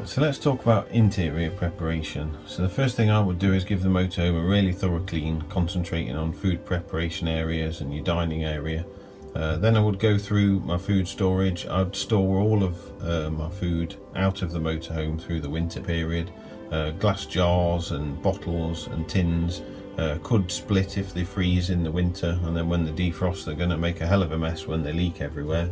So let's talk about interior preparation. So the first thing I would do is give the motorhome a really thorough clean, concentrating on food preparation areas and your dining area. Then I would go through my food storage. I'd store all of my food out of the motorhome through the winter period. Glass jars and bottles and tins could split if they freeze in the winter, and then when they defrost they're going to make a hell of a mess when they leak everywhere.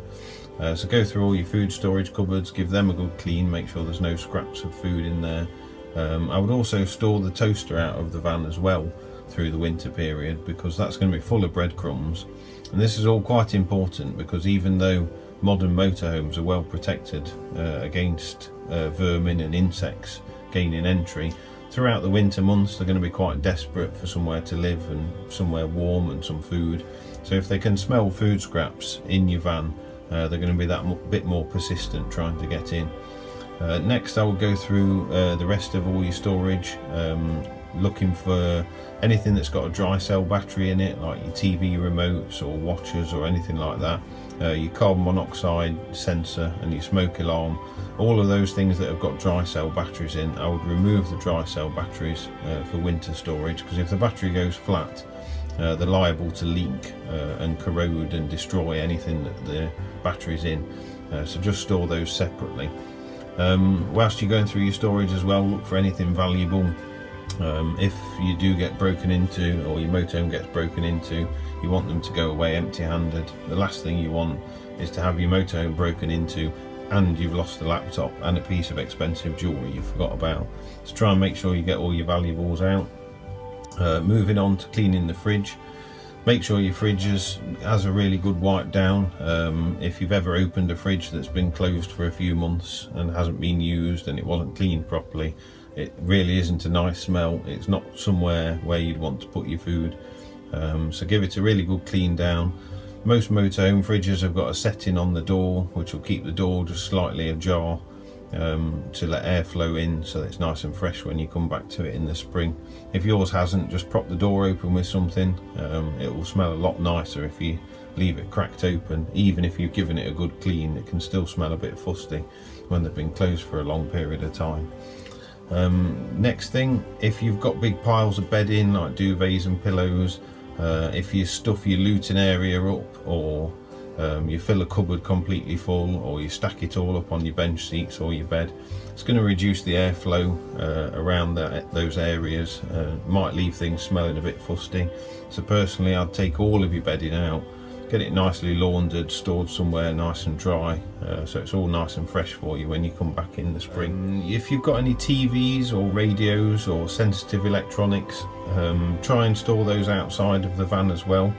So go through all your food storage cupboards, give them a good clean, make sure there's no scraps of food in there. I would also store the toaster out of the van as well through the winter period, because that's going to be full of breadcrumbs. And this is all quite important, because even though modern motorhomes are well protected against vermin and insects gaining entry, throughout the winter months they're going to be quite desperate for somewhere to live and somewhere warm and some food. So if they can smell food scraps in your van, they're going to be that bit more persistent trying to get in. Next I will go through the rest of all your storage, looking for anything that's got a dry cell battery in it, like your TV remotes or watches or anything like that, your carbon monoxide sensor and your smoke alarm. All of those things that have got dry cell batteries in, I would remove the dry cell batteries for winter storage, because if the battery goes flat, they're liable to leak and corrode and destroy anything that the battery's in. So just store those separately. Whilst you're going through your storage as well, look for anything valuable. If you do get broken into, or your motorhome gets broken into, you want them to go away empty-handed. The last thing you want is to have your motorhome broken into and you've lost a laptop and a piece of expensive jewellery you forgot about. So try and make sure you get all your valuables out. Moving on to cleaning the fridge. Make sure your fridge has a really good wipe down. If you've ever opened a fridge that's been closed for a few months and hasn't been used and it wasn't cleaned properly, it really isn't a nice smell. It's not somewhere where you'd want to put your food. So give it a really good clean down. Most motorhome fridges have got a setting on the door which will keep the door just slightly ajar to let air flow in, so that it's nice and fresh when you come back to it in the spring. If yours hasn't, just prop the door open with something. It will smell a lot nicer if you leave it cracked open. Even if you've given it a good clean, it can still smell a bit fusty when they've been closed for a long period of time. Next thing, if you've got big piles of bedding like duvets and pillows, if you stuff your luton area up, or you fill a cupboard completely full, or you stack it all up on your bench seats or your bed, it's going to reduce the airflow around those areas. Might leave things smelling a bit fusty. So personally I'd take all of your bedding out, get it nicely laundered, stored somewhere nice and dry, so it's all nice and fresh for you when you come back in the spring. If you've got any TVs or radios or sensitive electronics, try and store those outside of the van as well.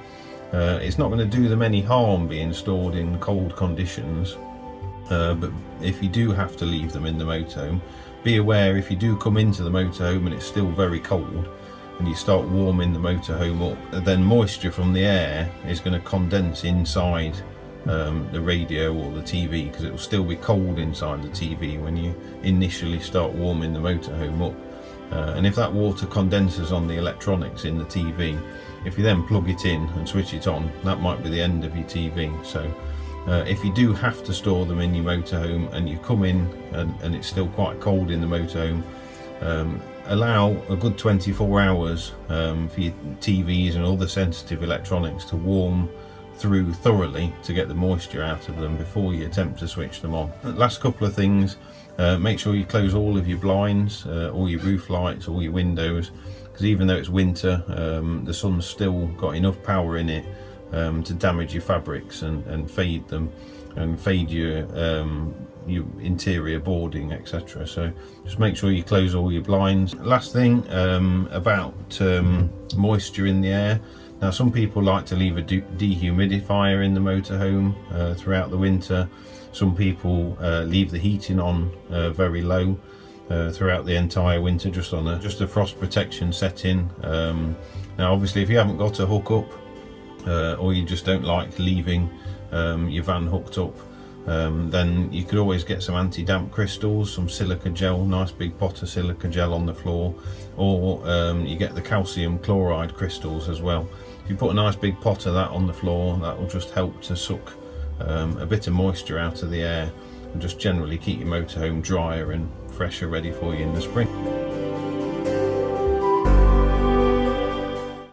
It's not going to do them any harm being stored in cold conditions, but if you do have to leave them in the motorhome, be aware if you do come into the motorhome and it's still very cold and you start warming the motorhome up, then moisture from the air is going to condense inside the radio or the TV, because it will still be cold inside the TV when you initially start warming the motorhome up. And if that water condenses on the electronics in the TV, if you then plug it in and switch it on, that might be the end of your TV. So if you do have to store them in your motorhome and you come in and it's still quite cold in the motorhome, allow a good 24 hours for your TVs and other sensitive electronics to warm through thoroughly to get the moisture out of them before you attempt to switch them on. The last couple of things, make sure you close all of your blinds, all your roof lights, all your windows, because even though it's winter, the sun's still got enough power in it to damage your fabrics and fade them, and fade your interior boarding, etc. So just make sure you close all your blinds. Last thing, about moisture in the air. Now some people like to leave a dehumidifier in the motorhome throughout the winter. Some people leave the heating on very low throughout the entire winter, just a frost protection setting. Now obviously if you haven't got a hookup, or you just don't like leaving your van hooked up, then you could always get some anti-damp crystals, some silica gel, nice big pot of silica gel on the floor, or you get the calcium chloride crystals as well. If you put a nice big pot of that on the floor, that will just help to suck a bit of moisture out of the air and just generally keep your motorhome drier and fresher, ready for you in the spring.